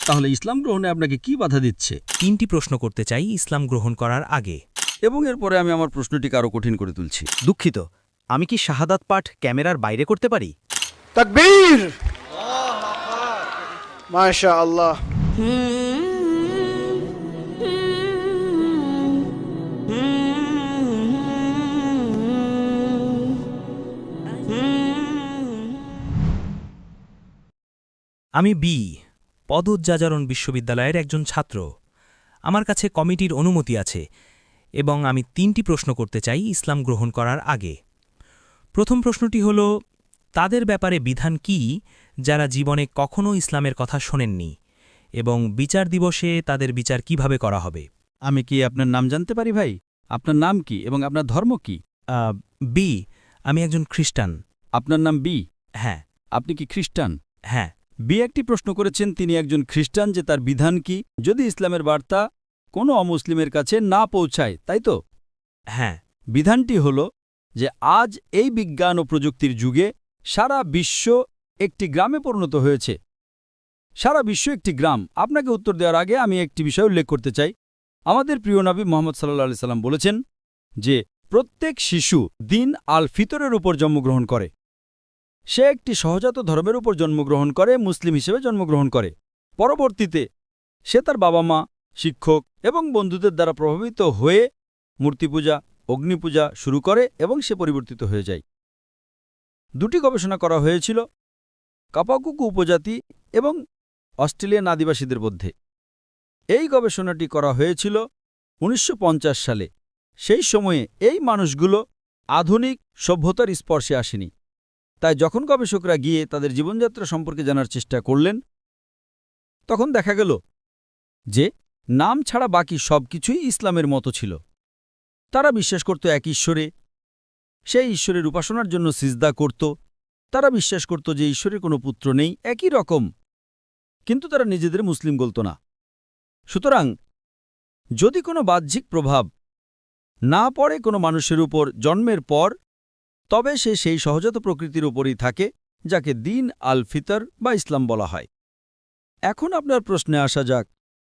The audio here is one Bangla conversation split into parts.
তাহলে ইসলাম গ্রহণে আপনাকে কি বাধা দিচ্ছে? 3টি প্রশ্ন করতে চাই ইসলাম গ্রহণ করার আগে। এবং এরপরে আমি আমার প্রশ্নটিকে আরও কঠিন করে তুলছি। দুঃখিত, আমি কি শাহাদাত পাঠ ক্যামেরার বাইরে করতে পারি? तकबीर माशा अल्लाह। আমি বি, পদোজ্জাজরণ বিশ্ববিদ্যালয়ের একজন ছাত্র। আমার কাছে কমিটির অনুমতি আছে এবং আমি 3টি প্রশ্ন করতে চাই ইসলাম গ্রহণ করার আগে। প্রথম প্রশ্নটি হল, তাদের ব্যাপারে বিধান কি যারা জীবনে কখনো ইসলামের কথা শোনেননি, এবং বিচার দিবসে তাদের বিচার কিভাবে করা হবে? আমি কি আপনার নাম জানতে পারি ভাই? আপনার নাম কি এবং আপনার ধর্ম কি? বি, আমি একজন খ্রিস্টান। আপনার নাম বি? হ্যাঁ। আপনি কি খ্রিস্টান? হ্যাঁ। বি একটি প্রশ্ন করেছেন, তিনি একজন খ্রিস্টান, যে তার বিধান কি যদি ইসলামের বার্তা কোনো অমুসলিমের কাছে না পৌঁছায়, তাই তো? হ্যাঁ। বিধানটি হল যে আজ এই বিজ্ঞান ও প্রযুক্তির যুগে সারা বিশ্ব একটি গ্রামে পরিণত হয়েছে। সারা বিশ্ব একটি গ্রাম। আপনাকে উত্তর দেওয়ার আগে আমি একটি বিষয় উল্লেখ করতে চাই। আমাদের প্রিয় নবী মুহাম্মদ সাল্লাল্লাহু আলাইহি সাল্লাম বলেছেন যে প্রত্যেক শিশু দিন আল ফিতরের উপর জন্মগ্রহণ করে। সে একটি সহজাত ধর্মের উপর জন্মগ্রহণ করে, মুসলিম হিসেবে জন্মগ্রহণ করে। পরবর্তীতে সে তার বাবা মা, শিক্ষক এবং বন্ধুদের দ্বারা প্রভাবিত হয়ে মূর্তিপূজা, অগ্নিপূজা শুরু করে এবং সে পরিবর্তিত হয়ে যায়। 2টি গবেষণা করা হয়েছিল কাপাকুকু উপজাতি এবং অস্ট্রেলিয়ান আদিবাসীদের মধ্যে। এই গবেষণাটি করা হয়েছিল 1950 সালে। সেই সময়ে এই মানুষগুলো আধুনিক সভ্যতার স্পর্শে আসেনি। তাই যখন গবেষকরা গিয়ে তাদের জীবনযাত্রা সম্পর্কে জানার চেষ্টা করলেন, তখন দেখা গেল যে নাম ছাড়া বাকি সব কিছুই ইসলামের মতো ছিল। তারা বিশ্বাস করত এক ঈশ্বরে, সেই ঈশ্বরের উপাসনার জন্য সিজদা করত। তারা বিশ্বাস করত যে ঈশ্বরের কোনো পুত্র নেই, একই রকম, কিন্তু তারা নিজেদের মুসলিম বলত না। সুতরাং যদি কোনো বাহ্যিক প্রভাব না পড়ে কোনো মানুষের উপর জন্মের পর, তবে সে সেই সহজাত প্রকৃতির উপরই থাকে যাকে দিন আল ফিতর বা ইসলাম বলা হয়। এখন আপনার প্রশ্নে আসা যাক,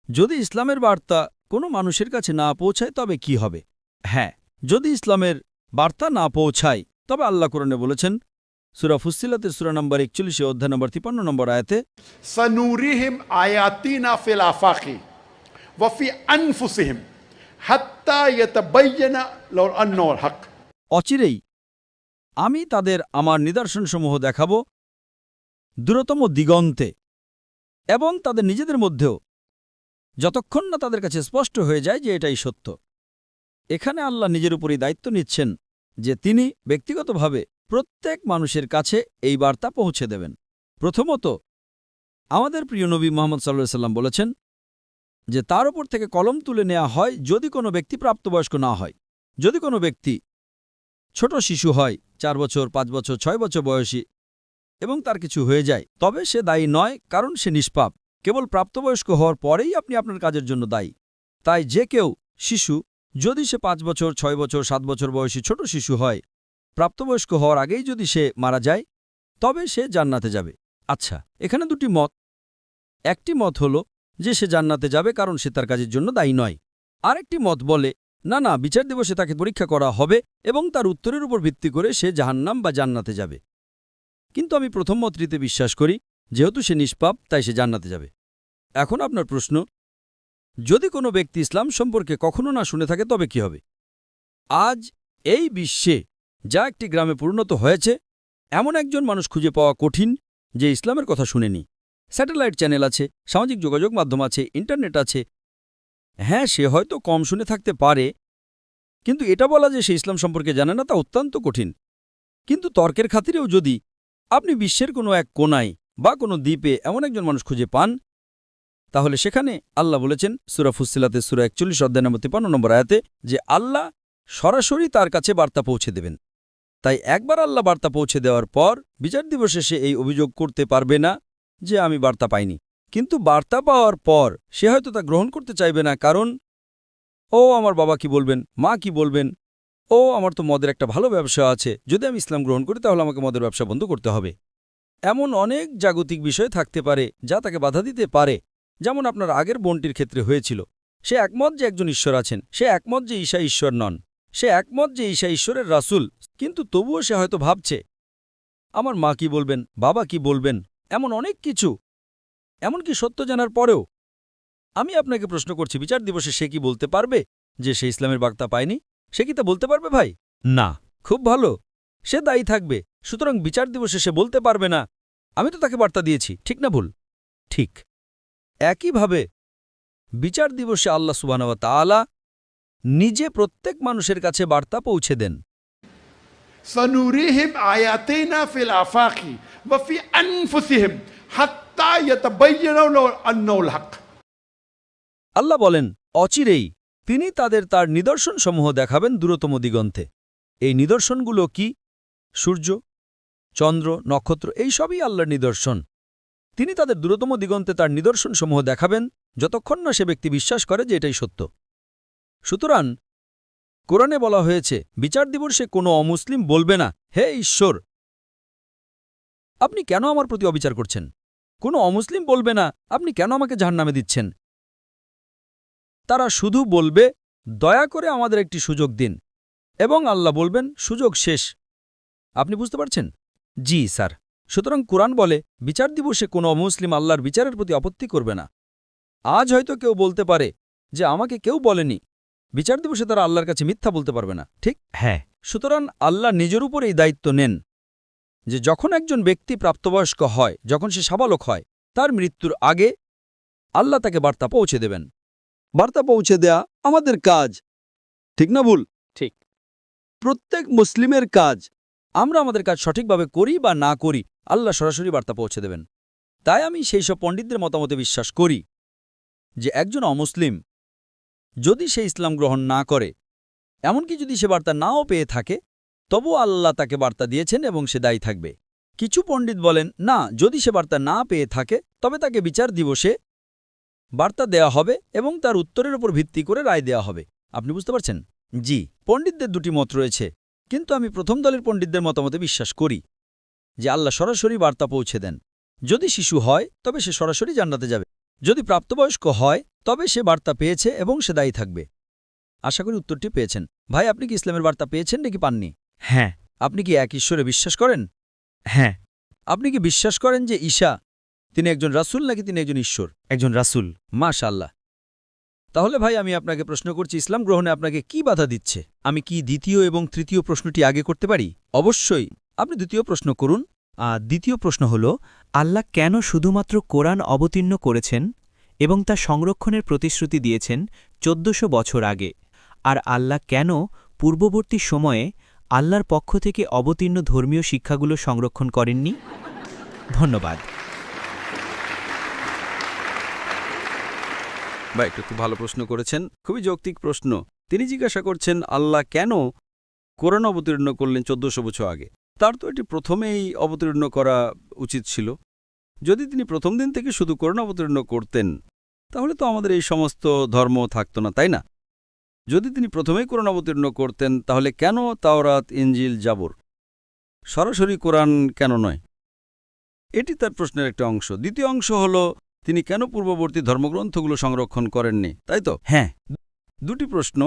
যদি ইসলামের বার্তা কোনো মানুষের কাছে না পৌঁছায় তবে কি হবে? হ্যাঁ, যদি ইসলামের বার্তা না পৌঁছায় তবে আল্লাহ কোরআনে বলেছেন, সূরা ফুসসিলাতের সূরা নম্বর 41 অধ্যায় নম্বর 53 নম্বর আয়াতে, सनूरिहिम आयातीना फिल आफाकी वफी अनफुसिहिम हत्ता यतबय्यना लहुल अन्नहुल हक। অচিরেই আমি তাদের আমার নিদর্শনসমূহ দেখাব দূরতম দিগন্তে এবং তাদের নিজেদের মধ্যেও, যতক্ষণ না তাদের কাছে স্পষ্ট হয়ে যায় যে এটাই সত্য। এখানে আল্লাহ নিজের উপরই দায়িত্ব নিচ্ছেন যে তিনি ব্যক্তিগতভাবে প্রত্যেক মানুষের কাছে এই বার্তা পৌঁছে দেবেন। প্রথমত, আমাদের প্রিয় নবী মুহাম্মদ সাল্লাল্লাহু আলাইহি সাল্লাম বলেছেন যে তার উপর থেকে কলম তুলে নেওয়া হয় যদি কোনো ব্যক্তি প্রাপ্তবয়স্ক না হয়। যদি কোনো ব্যক্তি ছোট শিশু হয়, 4 বছর, 5 বছর, 6 বছর বয়সী, এবং তার কিছু হয়ে যায়, তবে সে দায়ী নয়, কারণ সে নিষ্পাপ। কেবল প্রাপ্তবয়স্ক হওয়ার পরেই আপনি আপনার কাজের জন্য দায়ী। তাই যে কেউ শিশু, যদি সে 5 বছর, 6 বছর, 7 বছর বয়সী ছোট শিশু হয়, প্রাপ্তবয়স্ক হওয়ার আগেই যদি সে মারা যায়, তবে সে জান্নাতে যাবে। আচ্ছা, এখানে 2টি মত। একটি মত হল যে সে জান্নাতে যাবে কারণ সে তার কাজের জন্য দায়ী নয়। আরেকটি মত বলে না না, বিচার দিবসে তাকে পরীক্ষা করা হবে এবং তার উত্তরের উপর ভিত্তি করে সে জাহান্নাম বা জান্নাতে যাবে। কিন্তু আমি প্রথম মতটিতে বিশ্বাস করি, যেহেতু সে নিষ্পাপ তাই সে জান্নাতে যাবে। এখন আপনার প্রশ্ন, যদি কোনো ব্যক্তি ইসলাম সম্পর্কে কখনো না শুনে থাকে তবে কি হবে? আজ এই বিশ্বে যা একটি গ্রামে পরিণত হয়েছে, এমন একজন মানুষ খুঁজে পাওয়া কঠিন যে ইসলামের কথা শুনেনি। স্যাটেলাইট চ্যানেল আছে, সামাজিক যোগাযোগ মাধ্যম আছে, ইন্টারনেট আছে। হ্যাঁ, সে হয়তো কম শুনে থাকতে পারে, কিন্তু এটা বলা যে সে ইসলাম সম্পর্কে জানে না তা অত্যন্ত কঠিন। কিন্তু তর্কের খাতিরেও যদি আপনি বিশ্বের কোনো এক কোণায় বা কোনো দ্বীপে এমন একজন মানুষ খুঁজে পান, তাহলে সেখানে আল্লাহ বলেছেন সূরা ফুসসিলাতের সূরা 41 অধ্যায় নম্বর 53 নম্বর আয়াতে যে আল্লাহ সরাসরি তার কাছে বার্তা পৌঁছে দেবেন। তাই একবার আল্লাহ বার্তা পৌঁছে দেওয়ার পর বিচার দিবসে সে এই অভিযোগ করতে পারবে না যে আমি বার্তা পাইনি। কিন্তু বার্তা পাওয়ার পর সে হয়তো তা গ্রহণ করতে চাইবে না, কারণ ও আমার বাবা কি বলবেন, মা কি বলবেন, ও আমার তো মদের একটা ভালো ব্যবসা আছে, যদি আমি ইসলাম গ্রহণ করি তাহলে আমাকে মদের ব্যবসা বন্ধ করতে হবে। এমন অনেক জাগতিক বিষয় থাকতে পারে যা তাকে বাধা দিতে পারে। যেমন আপনার আগের বোনটির ক্ষেত্রে হয়েছিল। সে একমত যে একজন ঈশ্বর আছেন, সে একমত যে ঈসা ঈশ্বর নন, সে একমত যে ঈসা ঈশ্বরের রাসূল, কিন্তু তবুও সে হয়তো ভাবছে আমার মা কি বলবেন, বাবা কি বলবেন, এমন অনেক কিছু, এমনকি সত্য জানার পরেও। আমি আপনাকে প্রশ্ন করছি, বিচার দিবসে সে কি বলতে পারবে যে সে ইসলামের বার্তা পায়নি? সে কি তা বলতে পারবে ভাই? না। খুব ভালো, সে দায়ী থাকবে। সুতরাং বিচার দিবসে সে বলতে পারবে না আমি তো তাকে বার্তা দিয়েছি, ঠিক না ভুল? ঠিক। একইভাবে বিচার দিবসে আল্লাহ সুবহানাহু ওয়া তাআলা নিজে প্রত্যেক মানুষের কাছে বার্তা পৌঁছে দেন। سنريهم آياتنا في الآفاق وفي أنفسهم حتى يتبين لهم أنه الحق। আল্লাহ বলেন, অচিরেই তিনি তার নিদর্শনসমূহ দেখাবেন দূরতম দিগন্তে। এই নিদর্শনগুলো কি? সূর্য, চন্দ্র, নক্ষত্র, এই সবই আল্লাহর নিদর্শন। তিনি তাদের দূরতম দিগন্তে তার নিদর্শনসমূহ দেখাবেন যতক্ষণ না সে ব্যক্তি বিশ্বাস করে যে এটাই সত্য। সুতরাং কোরআনে বলা হয়েছে বিচার দিবসে কোনো অমুসলিম বলবে না, হে ঈশ্বর, আপনি কেন আমার প্রতি অবিচার করছেন? কোনো অমুসলিম বলবে না, আপনি কেন আমাকে জাহান্নামে দিচ্ছেন? তারা শুধু বলবে, দয়া করে আমাদের একটি সুযোগ দিন, এবং আল্লাহ বলবেন, সুযোগ শেষ। আপনি বুঝতে পারছেন? জি স্যার। সুতরাং কুরআন বলে বিচার দিবসে কোনো অমুসলিম আল্লাহর বিচারের প্রতি আপত্তি করবে না। আজ হয়তো কেউ বলতে পারে যে আমাকে কেউ বলেনি, বিচার দিবসে তারা আল্লাহর কাছে মিথ্যা বলতে পারবে না, ঠিক? হ্যাঁ। সুতরাং আল্লাহ নিজের উপর এই দায়িত্ব নেন যে যখন একজন ব্যক্তি প্রাপ্তবয়স্ক হয়, যখন সে সাবালক হয়, তার মৃত্যুর আগে আল্লাহ তাকে বার্তা পৌঁছে দেবেন। বার্তা পৌঁছে দেয়া আমাদের কাজ, ঠিক না ভুল? ঠিক। প্রত্যেক মুসলিমের কাজ। আমরা আমাদের কাজ সঠিকভাবে করি বা না করি, আল্লাহ সরাসরি বার্তা পৌঁছে দেবেন। তাই আমি সেই সব পণ্ডিতদের মতামতে বিশ্বাস করি যে একজন অমুসলিম যদি সে ইসলাম গ্রহণ না করে, এমনকি যদি সে বার্তা নাও পেয়ে থাকে, তবু আল্লাহ তাকে বার্তা দিয়েছেন এবং সে দায়ী থাকবে। কিছু পণ্ডিত বলেন, না, যদি সে বার্তা না পেয়ে থাকে তবে তাকে বিচার দিবসে বার্তা দেয়া হবে এবং তার উত্তরের উপর ভিত্তি করে রায় দেয়া হবে। আপনি বুঝতে পারছেন? জি, পণ্ডিতদের দুটি মত রয়েছে, কিন্তু আমি প্রথম দলের পণ্ডিতদের মতামতে বিশ্বাস করি যে আল্লাহ সরাসরি বার্তা পৌঁছে দেন। যদি শিশু হয় তবে সে সরাসরি জান্নাতে যাবে, যদি প্রাপ্তবয়স্ক হয় তবে সে বার্তা পেয়েছে এবং সে দায়ী থাকবে। আশা করি উত্তরটি পেয়েছেন। ভাই, আপনি কি ইসলামের বার্তা পেয়েছেন নাকি পাননি? হ্যাঁ। আপনি কি এক ঈশ্বরে বিশ্বাস করেন? হ্যাঁ। আপনি কি বিশ্বাস করেন যে ঈসা তিনি একজন রাসূল নাকি তিনি একজন ঈশ্বর? একজন রাসূল। মাশাআল্লাহ। তাহলে ভাই, আমি আপনাকে প্রশ্ন করছি, ইসলাম গ্রহণে আপনাকে কি বাধা দিচ্ছে? আমি কি দ্বিতীয় এবং তৃতীয় প্রশ্নটি আগে করতে পারি? অবশ্যই, আপনি দ্বিতীয় প্রশ্ন করুন। দ্বিতীয় প্রশ্ন হল, আল্লাহ কেন শুধুমাত্র কোরআন অবতীর্ণ করেছেন এবং তা সংরক্ষণের প্রতিশ্রুতি দিয়েছেন 1400 বছর আগে, আর আল্লাহ কেন পূর্ববর্তী সময়ে আল্লাহর পক্ষ থেকে অবতীর্ণ ধর্মীয় শিক্ষাগুলো সংরক্ষণ করেননি? ধন্যবাদ। ভাই, একটু খুব ভালো প্রশ্ন করেছেন, খুবই যৌক্তিক প্রশ্ন। তিনি জিজ্ঞাসা করছেন আল্লাহ কেন কোরআন অবতীর্ণ করলেন 1400 বছর আগে। তার তো এটি প্রথমেই অবতীর্ণ করা উচিত ছিল। যদি তিনি প্রথম দিন থেকে শুধু কোরআন অবতীর্ণ করতেন তাহলে তো আমাদের এই সমস্ত ধর্ম থাকত না, তাই না? যদি তিনি প্রথমেই কোরআন অবতীর্ণ করতেন তাহলে কেন তাওরাত, ইনজিল, জাবুর? সরাসরি কোরআন কেন নয়? এটি তার প্রশ্নের একটা অংশ। দ্বিতীয় অংশ হল তিনি কেন পূর্ববর্তী ধর্মগ্রন্থগুলো সংরক্ষণ করেননি, তাই তো? হ্যাঁ, দুটি প্রশ্ন।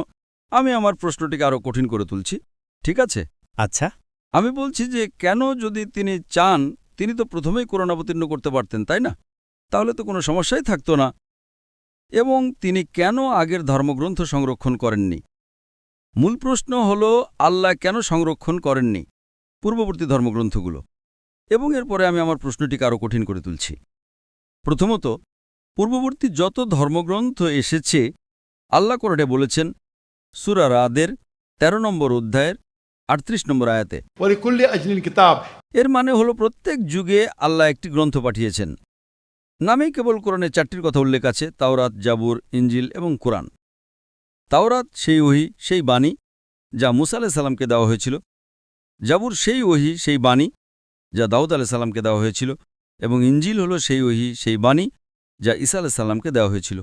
আমি আমার প্রশ্নটিকে আরও কঠিন করে তুলছি, ঠিক আছে? আচ্ছা। আমি বলছি যে কেন, যদি তিনি চান তিনি তো প্রথমেই কোরআন অবতীর্ণ করতে পারতেন, তাই না? তাহলে তো কোনো সমস্যাই থাকতো না। এবং তিনি কেন আগের ধর্মগ্রন্থ সংরক্ষণ করেননি? মূল প্রশ্ন হল আল্লাহ কেন সংরক্ষণ করেননি পূর্ববর্তী ধর্মগ্রন্থগুলো? এবং এরপরে আমি আমার প্রশ্নটিকে আরও কঠিন করে তুলছি। প্রথমত, পূর্ববর্তী যত ধর্মগ্রন্থ এসেছে আল্লাহ কোরআনে বলেছেন সূরা রাদের 13 নম্বর অধ্যায়ের 38 নম্বর আয়াতে, ولكل أجل كتاب। এর মানে হলো প্রত্যেক যুগে আল্লাহ একটি গ্রন্থ পাঠিয়েছেন। নামেই কেবল কোরআনে 4টির কথা উল্লেখ আছে, তাওরাত, জাবুর, ইনজিল এবং কোরআন। তাওরাত সেই ওহী, সেই বাণী যা মুসা আলাইহিস সালামকে দেওয়া হয়েছিল। জাবুর সেই ওহী, সেই বাণী যা দাউদ আলাইহিস সালামকে দেওয়া হয়েছিল। এবং ইনজিল হলো সেই ওহী, সেই বাণী যা ঈসা আলাইহিস সালামকে দেওয়া হয়েছিল।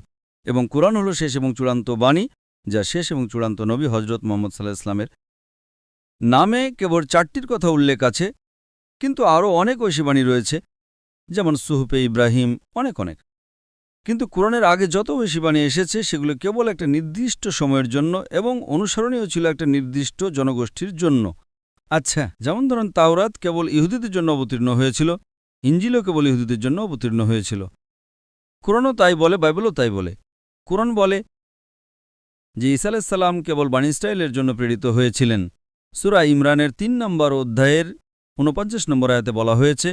এবং কোরআন হলো শেষ এবং চূড়ান্ত বাণী যা শেষ এবং চূড়ান্ত নবী হজরত মুহাম্মদ সাল্লাল্লাহু আলাইহি ওয়াসাল্লামের। নামে কেবল 4টির কথা উল্লেখ আছে, কিন্তু আরও অনেক ঐশী বাণী রয়েছে, যেমন সুহুফে ইব্রাহিম, অনেক। কিন্তু কোরআনের আগে যত বেশি বাণী এসেছে সেগুলো কেবল একটা নির্দিষ্ট সময়ের জন্য এবং অনুসরণীয় ছিল একটা নির্দিষ্ট জনগোষ্ঠীর জন্য। আচ্ছা, যেমন ধরুন তাওরাত কেবল ইহুদিদের জন্য অবতীর্ণ হয়েছিল, ইঞ্জিলও কেবল ইহুদিদের জন্য অবতীর্ণ হয়েছিল। কোরআনও তাই বলে, বাইবেলও তাই বলে। কোরআন বলে যে ঈসা আলাইহিস সালাম কেবল বানী ইসরায়েলের জন্য প্রেরিত হয়েছিলেন। সূরা ইমরানের ৩ নম্বর অধ্যায়ের ৪৯ নম্বর আয়াতে বলা হয়েছে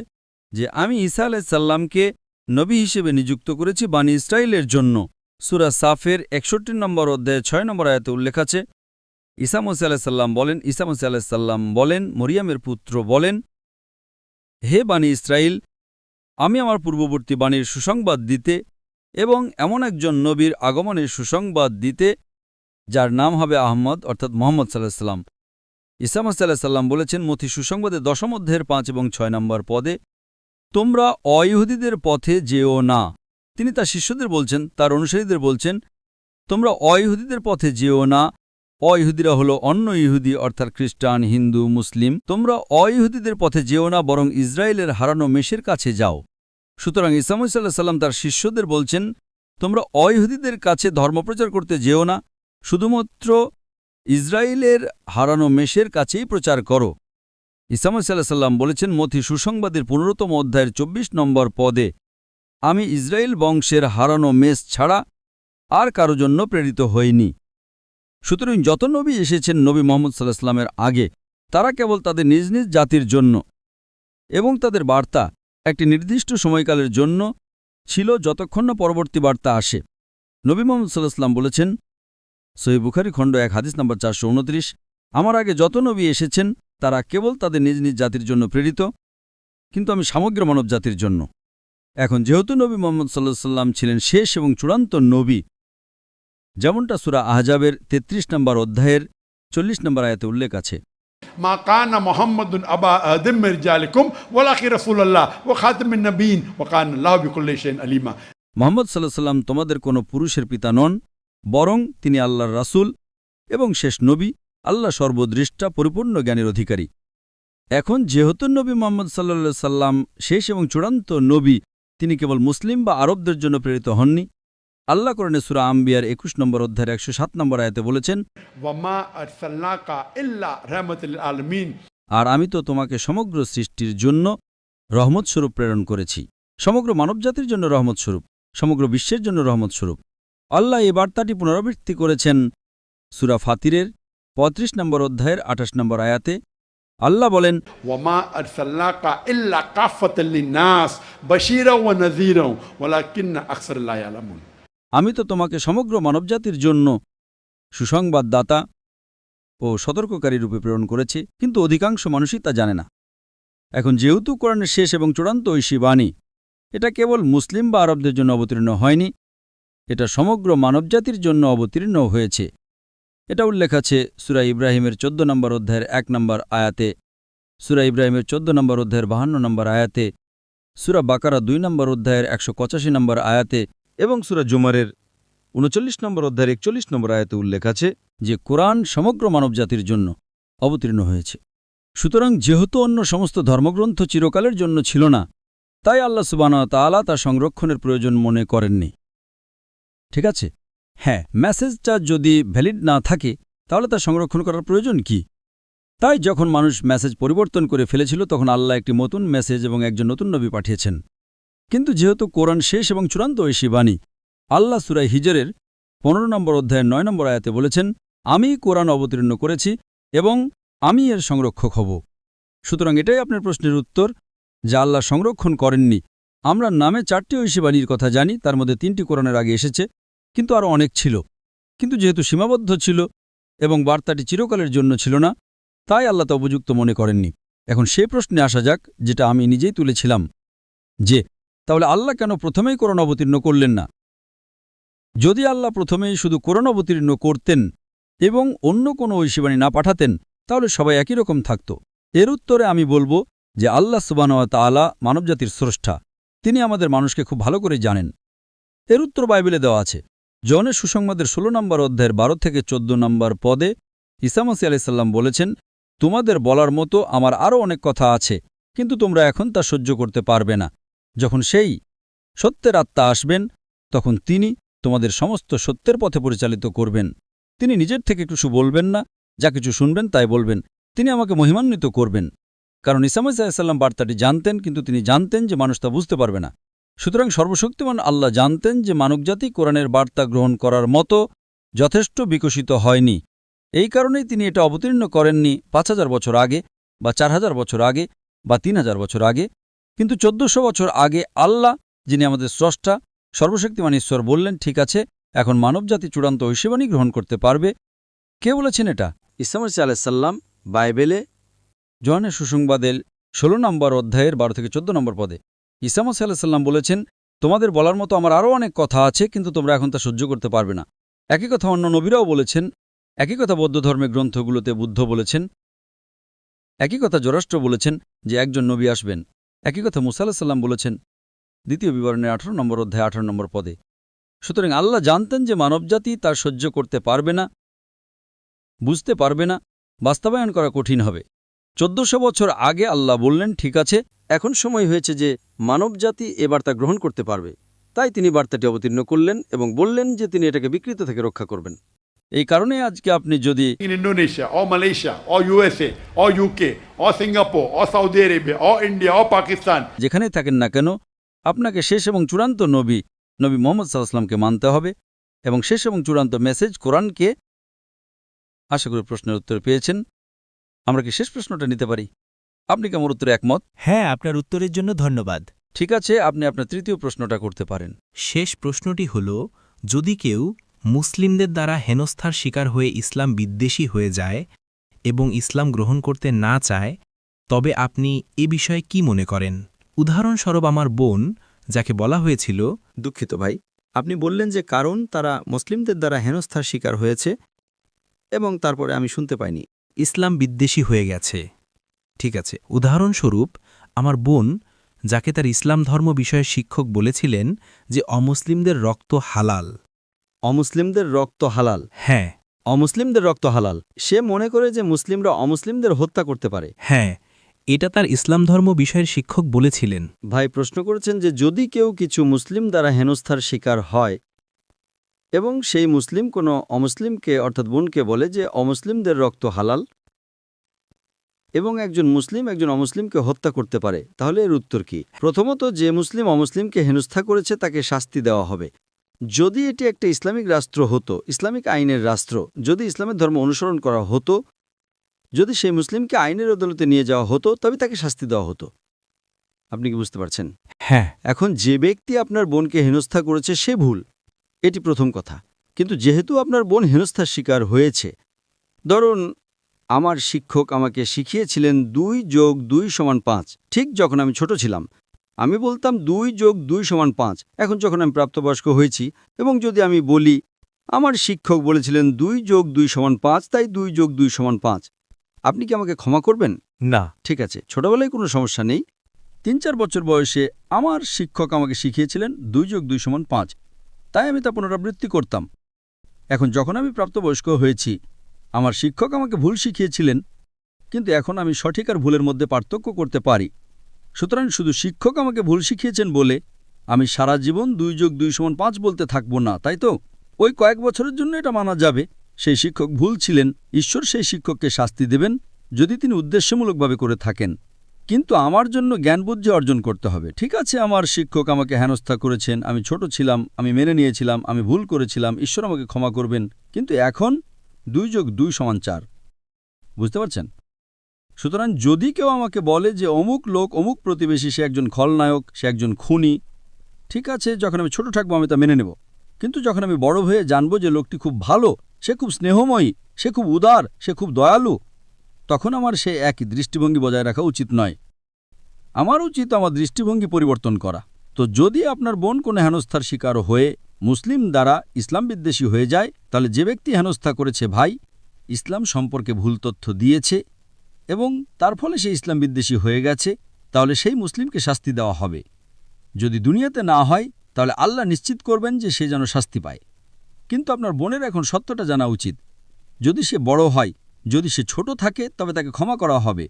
যে আমি ঈসা আলাইহিস সালামকে নবী হিসেবে নিযুক্ত করেছি বানী ইসরায়েলের জন্য। সূরা সাফের ৬১ নম্বর অধ্যায়ে ৬ নম্বর আয়াতে উল্লেখ আছে, ঈসা মসীহ আলাইহিস সালাম বলেন, মরিয়ামের পুত্র বলেন, হে বানী ইসরায়েল, আমি আমার পূর্ববর্তী বাণীর সুসংবাদ দিতে এবং এমন একজন নবীর আগমনের সুসংবাদ দিতে যার নাম হবে আহমদ, অর্থাৎ মুহাম্মদ সাল্লাল্লাহু আলাইহি সাল্লাম। ঈসা মসীহ আলাইহিস সালাম বলেছেন মথি সুসংবাদের ১০ অধ্যায়ের ৫ এবং ৬ নম্বর পদে, তোমরা অইহুদিদের পথে যেও না। তিনি তার শিষ্যদের বলছেন, তার অনুসারীদের বলছেন, তোমরা অইহুদিদের পথে যেও না। অইহুদিরা হলো অন্য ইহুদি, অর্থাৎ খ্রিস্টান, হিন্দু, মুসলিম। তোমরা অইহুদিদের পথে যেও না, বরং ইসরায়েলের হারানো মেষের কাছে যাও। সুতরাং ঈসা মসীহ আলাইহিস সালাম তার শিষ্যদের বলছেন, তোমরা অইহুদিদের কাছে ধর্মপ্রচার করতে যেও না, শুধুমাত্র ইসরায়েলের হারানো মেষের কাছেই প্রচার করো। ঈসা মসীহ আলাইহিস সালাম বলেছেন মথি সুসংবাদের ১৫তম অধ্যায়ের ২৪ নম্বর পদে, আমি ইসরায়েল বংশের হারানো মেষ ছাড়া আর কারো জন্য প্রেরিত হইনি। সুতরাং যত নবী এসেছেন নবী মুহাম্মদ সাল্লাল্লাহু আলাইহি ওয়াসাল্লামের আগে, তারা কেবল তাদের নিজ নিজ জাতির জন্য এবং তাদের বার্তা একটি নির্দিষ্ট সময়কালের জন্য ছিল, যতক্ষণ না পরবর্তী বার্তা আসে। নবী মুহাম্মদ সাল্লাল্লাহু আলাইহি ওয়াসাল্লাম বলেছেন, সহিহ বুখারী খণ্ড ১ হাদিস নম্বর ৪২৯, আমার আগে যত নবী এসেছেন তারা কেবল তাদের নিজ নিজ জাতির জন্য প্রেরিত, কিন্তু আমি সমগ্র মানব জাতির জন্য। এখন যেহেতু নবী মুহাম্মদ সাল্লাল্লাহু আলাইহি ওয়াসাল্লাম ছিলেন শেষ এবং চূড়ান্ত নবী, যেমনটা সূরা আহজাবের ৩৩ নম্বর অধ্যায়ের ৪০ নম্বর আয়াতে উল্লেখ আছে, ما كان محمد أبا آدم من رجالكم ولكن رسول الله وخاتم النبيين وكان الله بكل شيء عليما। মুহাম্মদ সাল্লাল্লাহু আলাইহি ওয়াসাল্লাম তোমাদের কোনো পুরুষের পিতা নন, বরং তিনি আল্লাহর রাসূল এবং শেষ নবী, আল্লাহ সর্বদৃষ্টা, পরিপূর্ণ জ্ঞানের অধিকারী। এখন যেহেতু নবী মুহাম্মদ সাল্লাল্লাহু আলাইহি ওয়াসাল্লাম শেষ এবং চূড়ান্ত নবী, তিনি কেবল মুসলিম বা আরবদের জন্য প্রেরিত হননি। আল্লাহ কোরআনে সূরা আম্বিয়ার ২১ নম্বর অধ্যায়ের ১০৭ নম্বর আয়াতে বলেছেন, وما أرسلناك إلا رحمة للعالمين। আর আমি তো তোমাকে সমগ্র সৃষ্টির জন্য রহমতস্বরূপ প্রেরণ করেছি। সমগ্র মানবজাতির জন্য রহমতস্বরূপ, সমগ্র বিশ্বের জন্য রহমতস্বরূপ। আল্লাহ এই বার্তাটি পুনরাবৃত্তি করেছেন সূরা ফাতিরের ৩৫ নম্বর অধ্যায়ের ২৮ নম্বর আয়াতে। আল্লাহ বলেন, وما أرسلناك إلا كافة للناس بشيرا ونذيرا ولكن أكثر لا يعلمون। আমি তো তোমাকে সমগ্র মানবজাতির জন্য সুসংবাদদাতা ও সতর্ককারী রূপে প্রেরণ করেছি, কিন্তু অধিকাংশ মানুষই তা জানে না। এখন যেহেতু কোরআনের শেষ এবং চূড়ান্ত ঐশী বাণী, এটা কেবল মুসলিম বা আরবদের জন্য অবতীর্ণ হয়নি, এটা সমগ্র মানবজাতির জন্য অবতীর্ণ হয়েছে। এটা উল্লেখ আছে সূরা ইব্রাহিমের ১৪ নম্বর অধ্যায়ের ১ নম্বর আয়াতে, সূরা ইব্রাহিমের ১৪ নম্বর অধ্যায়ের ৫২ নম্বর আয়াতে, সূরা বাকারা ২ নম্বর অধ্যায়ের ১৮৫ নম্বর আয়াতে এবং সূরা জুমারের ৩৯ নম্বর অধ্যায়ের ৪১ নম্বর আয়াতে উল্লেখ আছে যে কোরআন সমগ্র মানবজাতির জন্য অবতীর্ণ হয়েছে। সুতরাং যেহেতু অন্য সমস্ত ধর্মগ্রন্থ চিরকালের জন্য ছিল না, তাই আল্লাহ সুবহানাহু ওয়া তাআলা তা সংরক্ষণের প্রয়োজন মনে করেননি। ঠিক আছে, হ্যাঁ, মেসেজটা যদি ভ্যালিড না থাকে তাহলে তা সংরক্ষণ করার প্রয়োজন কি? তাই যখন মানুষ মেসেজ পরিবর্তন করে ফেলেছিল, তখন আল্লাহ একটি নতুন মেসেজ এবং একজন নতুন নবী পাঠিয়েছেন। কিন্তু যেহেতু কোরআন শেষ এবং চূড়ান্ত ঐশী বাণী, আল্লাহ সূরা হিজরের ১৫ নম্বর অধ্যায়ের ৯ নম্বর আয়াতে বলেছেন, আমি কোরআন অবতীর্ণ করেছি এবং আমি এর সংরক্ষক হব। সুতরাং এটাই আপনার প্রশ্নের উত্তর, যা আল্লাহ সংরক্ষণ করেননি। আমরা নামে ৪টি ঐশী বাণীর কথা জানি, তার মধ্যে ৩টি কোরআনের আগে এসেছে, কিন্তু আরও অনেক ছিল। কিন্তু যেহেতু সীমাবদ্ধ ছিল এবং বার্তাটি চিরকালের জন্য ছিল না, তাই আল্লাহ তা উপযুক্ত মনে করেননি। এখন সে প্রশ্নে আসা যাক, যেটা আমি নিজেই তুলেছিলাম, যে তাহলে আল্লাহ কেন প্রথমেই কোরআন অবতীর্ণ করলেন না? যদি আল্লাহ প্রথমেই শুধু কোরআন অবতীর্ণ করতেন এবং অন্য কোনো ঐশীবাণী না পাঠাতেন, তাহলে সবাই একই রকম থাকত। এর উত্তরে আমি বলবো যে আল্লাহ সুবহানাহু ওয়া তাআলা মানবজাতির স্রষ্টা, তিনি আমাদের মানুষকে খুব ভালো করে জানেন। এর উত্তর বাইবেলে দেওয়া আছে। জনের সুসংবাদের ১৬ নম্বর অধ্যায়ের ১২ থেকে ১৪ নম্বর পদে ঈসা মসীহ আলাইহিস সালাম বলেছেন, তোমাদের বলার মতো আমার আরও অনেক কথা আছে, কিন্তু তোমরা এখন তা সহ্য করতে পারবে না। যখন সেই সত্যের আত্মা আসবেন, তখন তিনি তোমাদের সমস্ত সত্যের পথে পরিচালিত করবেন। তিনি নিজের থেকে কিছু বলবেন না, যা কিছু শুনবেন তাই বলবেন। তিনি আমাকে মহিমান্বিত করবেন। কারণ ঈসা আলাইহিস সালাম বার্তাটি জানতেন, কিন্তু তিনি জানতেন যে মানুষ তা বুঝতে পারবে না। সুতরাং সর্বশক্তিমান আল্লাহ জানতেন যে মানবজাতি কোরআনের বার্তা গ্রহণ করার মতো যথেষ্ট বিকশিত হয়নি। এই কারণেই তিনি এটা অবতীর্ণ করেননি ৫,০০০ বছর আগে বা ৪,০০০ বছর আগে বা ৩,০০০ বছর আগে, কিন্তু ১৪০০ বছর আগে আল্লাহ, যিনি আমাদের স্রষ্টা সর্বশক্তিমান ঈশ্বর, বললেন, ঠিক আছে, এখন মানবজাতি চূড়ান্ত ঐশীবাণী গ্রহণ করতে পারবে। কে বলেছেন এটা? ঈসা আলাইহিস সালাম বাইবেলে যোহানের সুসংবাদের ১৬ নম্বর অধ্যায়ের ১২ থেকে ১৪ নম্বর পদে ঈসা আলাইহিস সালাম বলেছেন, তোমাদের বলার মতো আমার আরও অনেক কথা আছে, কিন্তু তোমরা এখন তা সহ্য করতে পারবে না। একই কথা অন্য নবীরাও বলেছেন। একই কথা বৌদ্ধ ধর্মের গ্রন্থগুলোতে বুদ্ধ বলেছেন। একই কথা জোরাষ্ট্র বলেছেন যে একজন নবী আসবেন। একই কথা মুসা আলাইহিস সালাম বলেছেন দ্বিতীয় বিবরণের ১৮ নম্বর অধ্যায় ১৮ নম্বর পদে। সুতরাং আল্লাহ জানতেন যে মানবজাতি তার সহ্য করতে পারবে না, বুঝতে পারবে না, বাস্তবায়ন করা কঠিন হবে। ১৪০০ বছর আগে আল্লাহ বললেন, ঠিক আছে, এখন সময় হয়েছে যে মানবজাতি এ বার্তা গ্রহণ করতে পারবে। তাই তিনি বার্তাটি অবতীর্ণ করলেন এবং বললেন যে তিনি এটাকে বিকৃত থেকে রক্ষা করবেন। এই কারণে আজকে আপনি যদি In Indonesia or Malaysia or USA or UK or Singapore or Saudi Arabia or India or Pakistan, যেখানেই থাকেন না কেন, আপনাকে শেষ এবং চূড়ান্ত নবী মুহাম্মদ সাল্লাল্লাহু আলাইহি ওয়াসাল্লামকে মানতে হবে এবং শেষ এবং চূড়ান্ত মেসেজ কোরআনকে। আশা করি প্রশ্নের উত্তর পেয়েছেন। আমরা কি শেষ প্রশ্নটা নিতে পারি? আপনি কি আমার উত্তরে একমত? হ্যাঁ, আপনার উত্তরের জন্য ধন্যবাদ। ঠিক আছে, আপনি আপনার তৃতীয় প্রশ্নটা করতে পারেন। শেষ প্রশ্নটি হল, যদি কেউ মুসলিমদের দ্বারা হেনস্থার শিকার হয়ে ইসলাম বিদ্বেষী হয়ে যায় এবং ইসলাম গ্রহণ করতে না চায়, তবে আপনি এ বিষয়ে কি মনে করেন? উদাহরণস্বরূপ আমার বোন, যাকে বলা হয়েছিল, দুঃখিত ভাই, আপনি বললেন যে কারণ তারা মুসলিমদের দ্বারা হেনস্থার শিকার হয়েছে এবং তারপরে আমি শুনতে পাইনি। ইসলাম বিদ্বেষী হয়ে গেছে। ঠিক আছে, উদাহরণস্বরূপ আমার বোন, যাকে তার ইসলাম ধর্ম বিষয়ে শিক্ষক বলেছিলেন যে অমুসলিমদের রক্ত হালাল। অমুসলিমদের রক্ত হালাল? হ্যাঁ। অমুসলিমদের রক্ত হালাল। সে মনে করে যে মুসলিমরা অমুসলিমদের হত্যা করতে পারে। হ্যাঁ, এটা তার ইসলাম ধর্ম বিষয়ের শিক্ষক বলেছিলেন। ভাই প্রশ্ন করেছেন যে যদি কেউ কিছু মুসলিম দ্বারা হেনস্থার শিকার হয় এবং সেই মুসলিম কোনো অমুসলিমকে অর্থাৎ বোনকে বলে যে অমুসলিমদের রক্ত হালাল এবং একজন মুসলিম একজন অমুসলিমকে হত্যা করতে পারে, তাহলে এর উত্তর কি? প্রথমত, যে মুসলিম অমুসলিমকে হেনস্থা করেছে তাকে শাস্তি দেওয়া হবে। যদি এটি একটা ইসলামিক রাষ্ট্র হতো, ইসলামিক আইনের রাষ্ট্র, যদি ইসলামের ধর্ম অনুসরণ করা হতো, যদি সেই মুসলিমকে আইনের আদালতে নিয়ে যাওয়া হতো, তবে তাকে শাস্তি দেওয়া হতো। আপনি কি বুঝতে পারছেন? হ্যাঁ। এখন যে ব্যক্তি আপনার বোনকে হেনস্থা করেছে সে ভুল, এটি প্রথম কথা। কিন্তু যেহেতু আপনার বোন হেনস্থার শিকার হয়েছে, ধরুন আমার শিক্ষক আমাকে শিখিয়েছিলেন 2 + 2 = 5। ঠিক যখন আমি ছোট ছিলাম আমি বলতাম 2 + 2 = 5। এখন যখন আমি প্রাপ্তবয়স্ক হয়েছি এবং যদি আমি বলি আমার শিক্ষক বলেছিলেন 2 + 2 = 5, তাই 2 + 2 = 5, আপনি কি আমাকে ক্ষমা করবেন? না। ঠিক আছে, ছোটবেলায় কোনো সমস্যা নেই। 3-4 বছর বয়সে আমার শিক্ষক আমাকে শিখিয়েছিলেন 2 + 2 = 5, তাই আমি তা পুনরাবৃত্তি করতাম। এখন যখন আমি প্রাপ্তবয়স্ক হয়েছি, আমার শিক্ষক আমাকে ভুল শিখিয়েছিলেন, কিন্তু এখন আমি সঠিক আর ভুলের মধ্যে পার্থক্য করতে পারি। সুতরাং শুধু শিক্ষক আমাকে ভুল শিখিয়েছেন বলে আমি সারা জীবন 2 + 2 = 5 বলতে থাকব না, তাই তো? ওই কয়েক বছরের জন্য এটা মানা যাবে। সেই শিক্ষক ভুল ছিলেন, ঈশ্বর সেই শিক্ষককে শাস্তি দেবেন যদি তিনি উদ্দেশ্যমূলকভাবে করে থাকেন। কিন্তু আমার জন্য জ্ঞানবুদ্ধি অর্জন করতে হবে। ঠিক আছে, আমার শিক্ষক আমাকে হেনস্থা করেছেন, আমি ছোট ছিলাম, আমি মেনে নিয়েছিলাম, আমি ভুল করেছিলাম, ঈশ্বর আমাকে ক্ষমা করবেন। কিন্তু এখন 2 + 2 = 4। বুঝতে পারছেন? সুতরাং যদি কেউ আমাকে বলে যে অমুক লোক, অমুক প্রতিবেশী, সে একজন খলনায়ক, সে একজন খুনি, ঠিক আছে, যখন আমি ছোট থাকবো আমি তা মেনে নেব। কিন্তু যখন আমি বড় হয়ে জানব যে লোকটি খুব ভালো, সে খুব স্নেহময়ী, সে খুব উদার, সে খুব দয়ালু, তখন আমার সে একই দৃষ্টিভঙ্গি বজায় রাখা উচিত নয়। আমার উচিত আমার দৃষ্টিভঙ্গি পরিবর্তন করা। তো যদি আপনার বোন কোনো হেনস্থার শিকার হয়ে মুসলিম দ্বারা ইসলাম বিদ্বেষী হয়ে যায়, তাহলে যে ব্যক্তি হেনস্থা করেছে ভাই ইসলাম সম্পর্কে ভুল তথ্য দিয়েছে এবং তার ফলে সে ইসলাম বিদ্বেষী হয়ে গেছে, তাহলে সেই মুসলিমকে শাস্তি দেওয়া হবে। যদি দুনিয়াতে না হয় তাহলে আল্লাহ নিশ্চিত করবেন যে সে যেন শাস্তি পায়। কিন্তু আপনার বোনের এখন সত্যটা জানা উচিত। যদি সে বড় হয়, যদি সে ছোট থাকে, তবে তাকে ক্ষমা করা হবে।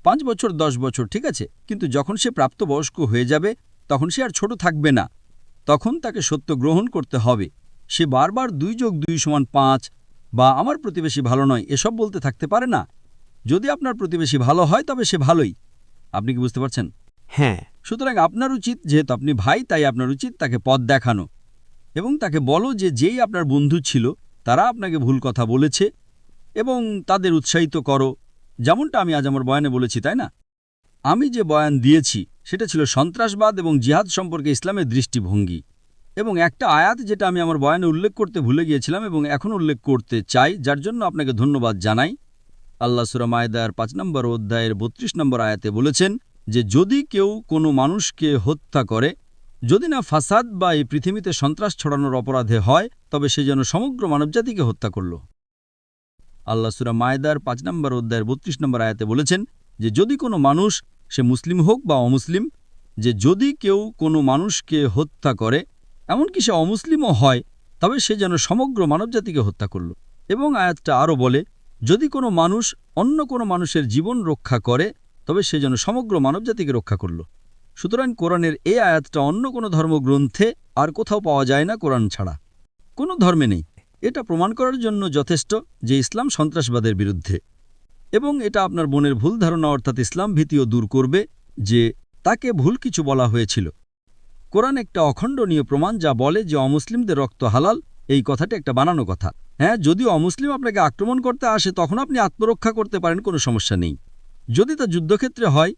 5 বছর 10 বছর ঠিক আছে, কিন্তু যখন সে প্রাপ্তবয়স্ক হয়ে যাবে তখন সে আর ছোট থাকবে না। তখন তাকে সত্য গ্রহণ করতে হবে। সে বারবার 2+2=5 বা আমার প্রতিবেশী ভালো নয় এসব বলতে থাকতে পারে না। যদি আপনার প্রতিবেশী ভালো হয় তবে সে ভালোই। আপনি কি বুঝতে পারছেন? হ্যাঁ। সুতরাং আপনার উচিত, যেহেতু আপনি ভাই তাই আপনার উচিত তাকে পথ দেখানো এবং তাকে বলো যে যেই আপনার বন্ধু ছিল তারা আপনাকে ভুল কথা বলেছে এবং তাদের উৎসাহিত করো, যেমনটা আমি আজ আমার বয়ানে বলেছি, তাই না? আমি যে বয়ান দিয়েছি সেটা ছিল সন্ত্রাসবাদ এবং জিহাদ সম্পর্কে ইসলামের দৃষ্টিভঙ্গি এবং একটা আয়াত যেটা আমি আমার বয়ানে উল্লেখ করতে ভুলে গিয়েছিলাম এবং এখন উল্লেখ করতে চাই, যার জন্য আপনাকে ধন্যবাদ জানাই। আল্লাহ সূরা মায়দার 5 নম্বর অধ্যায়ের 32 নম্বর আয়াতে বলেছেন যে যদি কেউ কোনো মানুষকে হত্যা করে, যদি না ফাসাদ বা এই পৃথিবীতে সন্ত্রাস ছড়ানোর অপরাধে হয়, তবে সে যেন সমগ্র মানবজাতিকে হত্যা করল। আল্লাহ সূরা মায়দার 5 নম্বর অধ্যায়ের 32 নম্বর আয়াতে বলেছেন যে যদি কোনো মানুষ, সে মুসলিম হোক বা অমুসলিম, যে যদি কেউ কোনো মানুষকে হত্যা করে, এমনকি সে অমুসলিমও হয়, তবে সে যেন সমগ্র মানবজাতিকে হত্যা করল। এবং আয়াতটা আরও বলে যদি কোনো মানুষ অন্য কোনো মানুষের জীবন রক্ষা করে, তবে সে যেন সমগ্র মানবজাতিকে রক্ষা করল। সুতরাং কোরআনের এই আয়াতটা অন্য কোনো ধর্মগ্রন্থে আর কোথাও পাওয়া যায় না, কোরআন ছাড়া কোনো ধর্মে নেই। এটা প্রমাণ করার জন্য যথেষ্ট যে ইসলাম সন্ত্রাসবাদের বিরুদ্ধে, এবং এটা আপনার বোনের ভুল ধারণা অর্থাৎ ইসলাম ভীতিও দূর করবে যে তাকে ভুল কিছু বলা হয়েছিল। কোরআন একটা অখণ্ডনীয় প্রমাণ যা বলে যে অমুসলিমদের রক্ত হালাল। এই কথাটা একটা বানানো কথা। হ্যাঁ, যদি অমুসলিম আপনাকে আক্রমণ করতে আসে তখন আপনি আত্মরক্ষা করতে পারেন, কোনো সমস্যা নেই। যদি তা যুদ্ধক্ষেত্রে হয়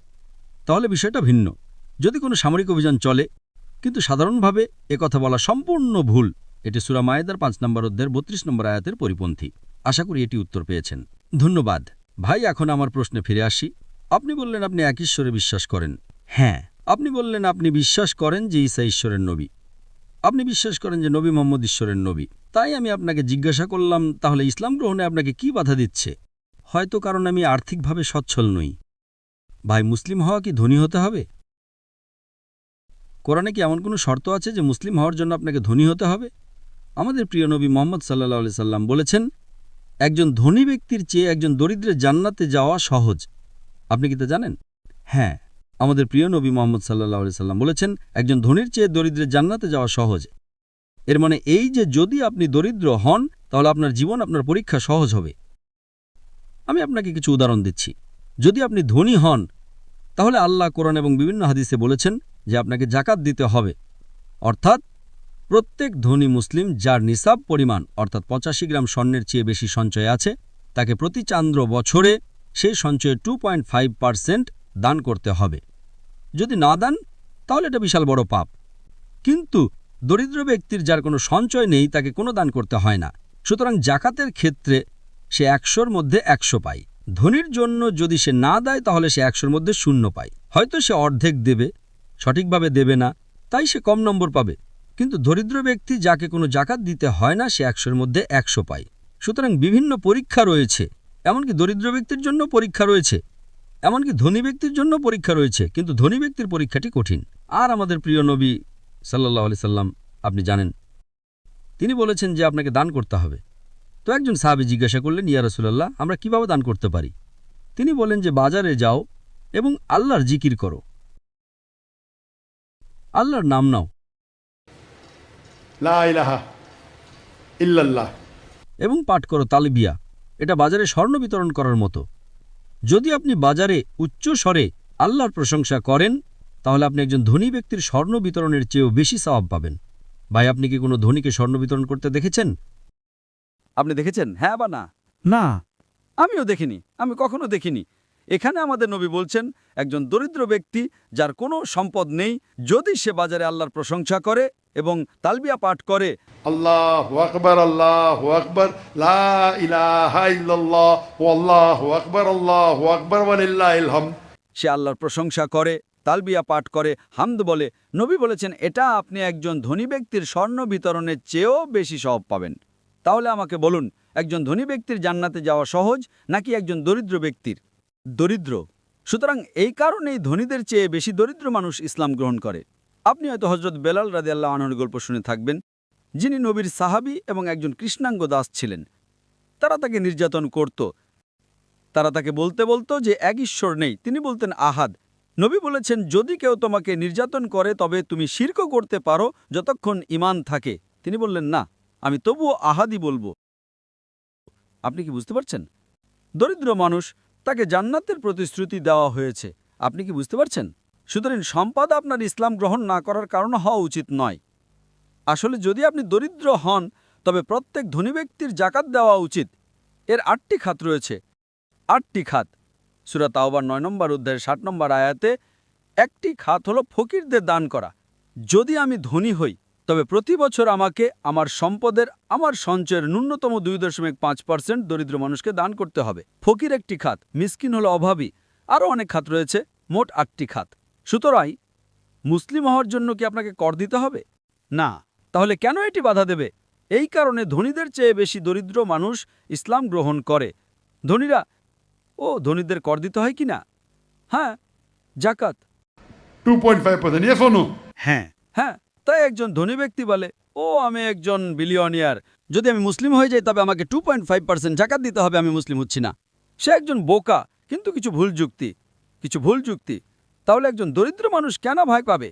তাহলে বিষয়টা ভিন্ন, যদি কোনো সামরিক অভিযান চলে। কিন্তু সাধারণভাবে কথা বলা সম্পূর্ণ ভুল। এটি সূরা মায়েদার 5 নম্বর অধ্যায়ের 32 নম্বর আয়াতের পরিপন্থী। আশা করি এটি উত্তর পেয়েছেন। ধন্যবাদ ভাই। এখন আমার প্রশ্নে ফিরে আসি। আপনি বললেন আপনি এক ঈশ্বরে বিশ্বাস করেন। হ্যাঁ, আপনি বললেন আপনি বিশ্বাস করেন যে ঈসা ঈশ্বরের নবী। আপনি বিশ্বাস করেন যে নবী মুহাম্মদ ঈশ্বরের নবী। তাই আমি আপনাকে জিজ্ঞাসা করলাম, তাহলে ইসলাম গ্রহণে আপনাকে কি বাধা দিচ্ছে? হয়তো কারণ আমি আর্থিকভাবে সচ্ছল নই। ভাই, মুসলিম হওয়া কি ধনী হতে হবে? কোরআনে কি এমন কোনো শর্ত আছে যে মুসলিম হওয়ার জন্য আপনাকে ধনী হতে হবে? আমাদের প্রিয় নবী মুহাম্মদ সাল্লাল্লাহু আলাইহি সাল্লাম বলেছেন একজন ধনী ব্যক্তির চেয়ে একজন দরিদ্রের জান্নাতে যাওয়া সহজ। আপনি কি তা জানেন? হ্যাঁ, আমাদের প্রিয় নবী মুহাম্মদ সাল্লাল্লাহু আলাইহি সাল্লাম বলেছেন একজন ধনীর চেয়ে দরিদ্রের জান্নাতে যাওয়া সহজ। এর মানে এই যে যদি আপনি দরিদ্র হন তাহলে আপনার জীবন, আপনার পরীক্ষা সহজ হবে। আমি আপনাকে কিছু উদাহরণ দিচ্ছি। যদি আপনি ধনী হন তাহলে আল্লাহ কোরআন এবং বিভিন্ন হাদিসে বলেছেন যে আপনাকে জাকাত দিতে হবে, অর্থাৎ প্রত্যেক ধনী মুসলিম যার নিসাব পরিমাণ অর্থাৎ 85 গ্রাম স্বর্ণের চেয়ে বেশি সঞ্চয় আছে, তাকে প্রতি চান্দ্র বছরে সেই সঞ্চয়ের 2.5% দান করতে হবে। যদি না দেন তাহলে এটা বিশাল বড় পাপ। কিন্তু দরিদ্র ব্যক্তির যার কোনো সঞ্চয় নেই তাকে কোনো দান করতে হয় না। সুতরাং জাকাতের ক্ষেত্রে সে 100-র মধ্যে 100 পায়। ধনীর জন্য যদি সে না দেয় তাহলে সে 100-র মধ্যে 0 পায়। হয়তো সে অর্ধেক দেবে, সঠিকভাবে দেবে না, তাই সে কম নম্বর পাবে। কিন্তু দরিদ্র ব্যক্তি যাকে কোনো জাকাত দিতে হয় না সে 100-র মধ্যে 100 পায়। সুতরাং বিভিন্ন পরীক্ষা রয়েছে। এমনকি দরিদ্র ব্যক্তির জন্য পরীক্ষা রয়েছে, এমনকি ধনী ব্যক্তির জন্য পরীক্ষা রয়েছে, কিন্তু ধনী ব্যক্তির পরীক্ষাটি কঠিন। আর আমাদের প্রিয় নবী সাল্লাল্লাহু আলাইহি সাল্লাম, আপনি জানেন, তিনি বলেছেন যে আপনাকে দান করতে হবে। তো একজন সাহাবী জিজ্ঞাসা করলেন, ইয়া রাসূলুল্লাহ, আমরা কিভাবে দান করতে পারি? তিনি বলেন যে বাজারে যাও এবং আল্লাহর জিকির করো, আল্লাহর নাম নাও, লা ইলাহা ইল্লাল্লাহ, এবং পাঠ করো তালবিয়া। এটা বাজারে স্বর্ণ বিতরণ করার মতো। যদি আপনি বাজারে উচ্চ স্বরে আল্লাহর প্রশংসা করেন তাহলে আপনি একজন ধনী ব্যক্তির স্বর্ণ বিতরণের চেয়েও বেশি সওয়াব পাবেন। ভাই, আপনি কি কোনো ধনীকে স্বর্ণ বিতরণ করতে দেখেছেন? আপনি দেখেছেন, হ্যাঁ বা না? না। আমিও দেখিনি, আমি কখনো দেখিনি। এখানে আমাদের নবী বলছেন একজন দরিদ্র ব্যক্তি যার কোনো সম্পদ নেই, যদি সে বাজারে আল্লাহর প্রশংসা করে এবং তালবিয়া পাঠ করে, আল্লাহু আকবার, আল্লাহু আকবার, লা ইলাহা ইল্লাল্লাহ, ওয়াল্লাহু আকবার, আল্লাহু আকবার, ওয়ালিল্লাহিল হামদ, সে আল্লাহর প্রশংসা করে, তালবিয়া পাঠ করে, হামদ বলে, নবী বলেছেন এটা আপনি একজন ধনী ব্যক্তির স্বর্ণ বিতরণের চেয়েও বেশি সওয়াব পাবেন। তাহলে আমাকে বলুন, একজন ধনী ব্যক্তির জান্নাতে যাওয়া সহজ নাকি একজন দরিদ্র ব্যক্তির? দরিদ্র। সুতরাং এই কারণেই ধনীদের চেয়ে বেশি দরিদ্র মানুষ ইসলাম গ্রহণ করে। আপনি হয়তো হযরত বেলাল রাদিয়াল্লাহু আনহুর গল্প শুনে থাকবেন, যিনি নবীর সাহাবী এবং একজন কৃষ্ণাঙ্গ দাস ছিলেন। তারা তাকে নির্যাতন করত। তারা তাকে বলতে বলতো যে এক ঈশ্বর নেই, তিনি বলতেন আহাদ। নবী বলেছেন যদি কেউ তোমাকে নির্যাতন করে তবে তুমি শিরকও করতে পারো যতক্ষণ ঈমান থাকে। তিনি বললেন না, আমি তবুও আহাদি বলবো। আপনি কি বুঝতে পারছেন? দরিদ্র মানুষ, তাকে জান্নাতের প্রতিশ্রুতি দেওয়া হয়েছে। আপনি কি বুঝতে পারছেন? সুতরাং সম্পদ আপনার ইসলাম গ্রহণ না করার কারণ হওয়া উচিত নয়। আসলে যদি আপনি দরিদ্র হন তবে প্রত্যেক ধনী ব্যক্তির জাকাত দেওয়া উচিত। এর 8টি খাত রয়েছে। 8টি খাত। সূরা তাওবার 9 নম্বর অধ্যায়ের 60 নম্বর আয়াতে একটি খাত হলো ফকিরদের দান করা। যদি আমি ধনী হই তবে প্রতি বছর আমাকে আমার সম্পদের আমার সঞ্চয়ের ন্যূনতম 2.5% দরিদ্র মানুষকে দান করতে হবে। ফকির একটি খাত, মিসকিন হলো অভাবী, আরও অনেক খাত রয়েছে, মোট 8টি খাত। সুতরাং মুসলিম হওয়ার জন্য কি আপনাকে কর দিতে হবে? না। তাহলে কেন এটি বাধা দেবে? এই কারণে ধনীদের চেয়ে বেশি দরিদ্র মানুষ ইসলাম গ্রহণ করে। ধনীদের কর দিতে হয় কি না? হ্যাঁ, জাকাত। 2.5%. Yes or no? হ্যাঁ, তাই একজন ধনী ব্যক্তি বলে, আমি একজন বিলিয়নিয়ার, যদি আমি মুসলিম হয়ে যাই তবে আমাকে 2.5% জাকাত দিতে হবে, আমি মুসলিম হচ্ছি না। সে একজন বোকা, কিন্তু কিছু ভুল যুক্তি। তাহলে একজন দরিদ্র মানুষ কেন ভয় পাবে?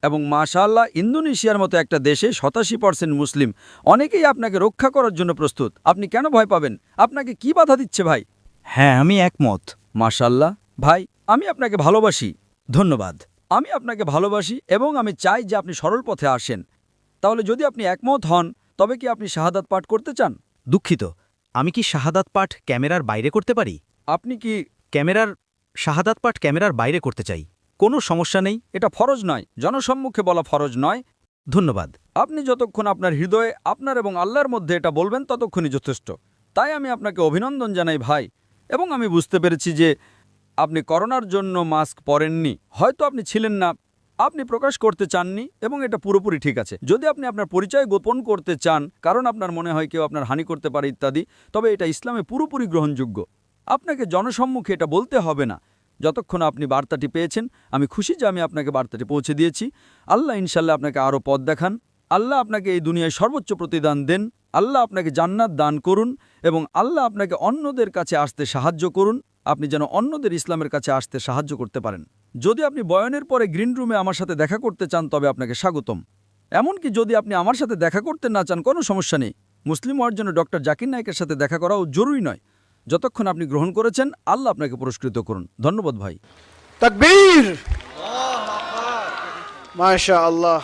এবং মাশাআল্লাহ, ইন্দোনেশিয়ার মতো একটা দেশে 87% মুসলিম। অনেকেই আপনাকে রক্ষা করার জন্য প্রস্তুত। আপনি কেন ভয় পাবেন? আপনাকে কি বাধা দিচ্ছে ভাই? হ্যাঁ, আমি একমত। মাশাআল্লাহ ভাই, আমি আপনাকে ভালোবাসি। ধন্যবাদ। আমি আপনাকে ভালোবাসি এবং আমি চাই যে আপনি সরল পথে আসেন। তাহলে যদি আপনি একমত হন তবে কি আপনি শাহাদাত পাঠ করতে চান? দুঃখিত, আমি কি শাহাদাত পাঠ ক্যামেরার বাইরে করতে পারি? আপনি কি শাহাদাত পাঠ ক্যামেরার বাইরে করতে চাই। কোনো সমস্যা নেই। এটা ফরজ নয়, জনসম্মুখে বলা ফরজ নয়। ধন্যবাদ। আপনি যতক্ষণ আপনার হৃদয়ে আপনার এবং আল্লাহর মধ্যে এটা বলবেন ততক্ষণই যথেষ্ট। তাই আমি আপনাকে অভিনন্দন জানাই ভাই। এবং আমি বুঝতে পেরেছি যে আপনি করোনার জন্য মাস্ক পরেননি। হয়তো আপনি ছিলেন না, আপনি প্রকাশ করতে চাননি, এবং এটা পুরোপুরি ঠিক আছে। যদি আপনি আপনার পরিচয় গোপন করতে চান কারণ আপনার মনে হয় কেউ আপনার হানি করতে পারে ইত্যাদি, তবে এটা ইসলামে পুরোপুরি গ্রহণযোগ্য। আপনাকে জনসম্মুখে এটা বলতে হবে না। যতক্ষণ আপনি বার্তাটি পেয়েছেন, আমি খুশি যে আমি আপনাকে বার্তাটি পৌঁছে দিয়েছি। আল্লাহ ইনশাল্লাহ আপনাকে আরও পথ দেখান। আল্লাহ আপনাকে এই দুনিয়ায় সর্বোচ্চ প্রতিদান দেন। আল্লাহ আপনাকে জান্নাত দান করুন এবং আল্লাহ আপনাকে অন্যদের কাছে আসতে সাহায্য করুন। আপনি যেন অন্যদের ইসলামের কাছে আসতে সাহায্য করতে পারেন। যদি আপনি বয়ানের পরে গ্রিন রুমে আমার সাথে দেখা করতে চান তবে আপনাকে স্বাগতম। এমনকি যদি আপনি আমার সাথে দেখা করতে না চান, কোনো সমস্যা নেই। মুসলিম হওয়ার জন্য ডক্টর জাকির নায়েকের সাথে দেখা করাও জরুরি নয়। যতক্ষণ আপনি গ্রহণ করেছেন, আল্লাহ আপনাকে পুরস্কৃত করুন। ধন্যবাদ ভাই। তাকবীর, মাশাআল্লাহ।